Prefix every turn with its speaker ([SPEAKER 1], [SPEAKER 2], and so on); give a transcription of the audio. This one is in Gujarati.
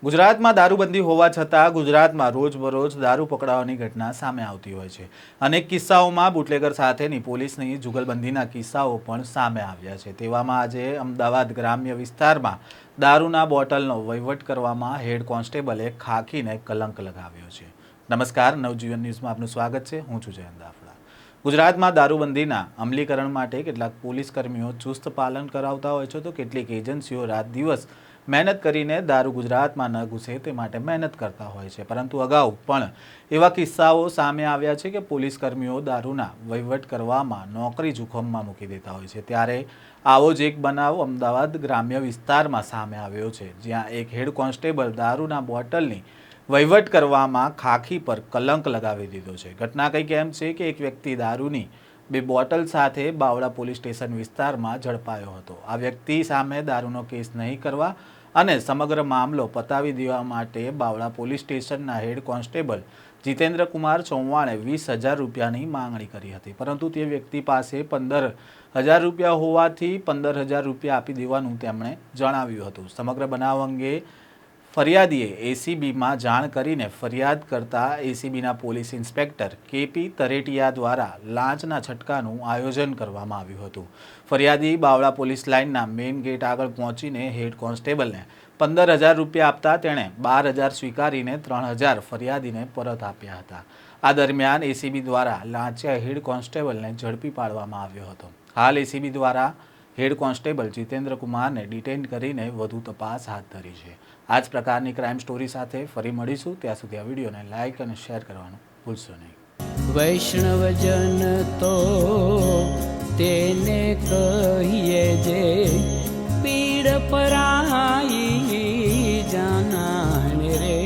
[SPEAKER 1] ગુજરાતમાં દારૂબંધી હોવા છતાં ગુજરાતમાં રોજબરોજ દારૂ પકડાવાની ઘટના સામે આવતી હોય છે। અનેક કિસ્સાઓમાં બુટલેગર સાથેની પોલીસની જુગલબંધીના કિસ્સાઓ પણ સામે આવ્યા છે। તેવામાં આજે અમદાવાદ ગ્રામ્ય વિસ્તારમાં દારૂના બોટલનો વહીવટ કરવામાં હેડ કોન્સ્ટેબલે ખાખીને કલંક લગાવ્યો છે। નમસ્કાર, નવજીવન ન્યૂઝમાં આપનું સ્વાગત છે। હું છું જયંત દાફડા। ગુજરાતમાં દારૂબંધીના અમલીકરણ માટે કેટલાક પોલીસ કર્મીઓ ચુસ્ત પાલન કરાવતા હોય છે, તો કેટલીક એજન્સીઓ રાત દિવસ મહેનત કરીને દારૂ ગુજરાતમાં ન ઘૂસે તે માટે મહેનત કરતા હોય છે। પરંતુ અગાઉ પણ એવા કિસ્સાઓ સામે આવ્યા છે કે પોલીસ કર્મીઓ દારૂના વહીવટ કરવામાં નોકરી જોખમમાં મૂકી દેતા હોય છે। ત્યારે આવો જ એક બનાવ અમદાવાદ ગ્રામ્ય વિસ્તારમાં સામે આવ્યો છે, જ્યાં એક હેડ કોન્સ્ટેબલ દારૂના બોટલની વહીવટ કરવામાં ખાખી પર કલંક લગાવી દીધો છે। ઘટના કંઈક એમ છે કે એક વ્યક્તિ દારૂની 2 બોટલ સાથે બાવળા પોલીસ સ્ટેશન વિસ્તારમાં ઝડપાયો હતો। આ વ્યક્તિ સામે દારૂનો કેસ નહીં કરવા અને સમગ્ર મામલો પતાવી દેવા માટે બાવળા પોલીસ સ્ટેશનના હેડ કોન્સ્ટેબલ જીતેન્દ્ર કુમાર ચૌહાણે 20,000 રૂપિયાની માંગણી કરી હતી, પરંતુ તે વ્યક્તિ પાસે 15,000 રૂપિયા હોવાથી 15,000 રૂપિયા આપી દેવાનું તેમણે જણાવ્યું હતું। સમગ્ર બનાવ અંગે ફરિયાદીએ એસીબીમાં જાણ કરીને ફરિયાદ કરતા એસીબીના પોલીસ ઇન્સ્પેક્ટર કેપી તરેટિયા દ્વારા લાંચના છટકાનું આયોજન કરવામાં આવ્યું હતું। ફરિયાદી બાવળા પોલીસ લાઇનના મેઇન ગેટ આગળ પહોંચીને હેડ કોન્સ્ટેબલને 15,000 રૂપિયા આપતા તેણે 12,000 સ્વીકારીને 3,000 ફરિયાદીને પરત આપ્યા હતા। આ દરમિયાન એસીબી દ્વારા લાંચિયા હેડ કોન્સ્ટેબલને ઝડપી પાડવામાં આવ્યો હતો। હાલ એસીબી દ્વારા હેડ કોન્સ્ટેબલ જીતેન્દ્ર કુમારને ડિટેન કરીને વધુ તપાસ હાથ ધરી છે। આ જ પ્રકારની ક્રાઇમ સ્ટોરી સાથે ફરી મળીશું। ત્યાં સુધી આ વિડીયોને લાઇક અને શેર કરવાનું ભૂલશો નહીં।
[SPEAKER 2] વૈષ્ણવજન તો તેને કહીએ જે પીડ પરાઈ જાનાને રે।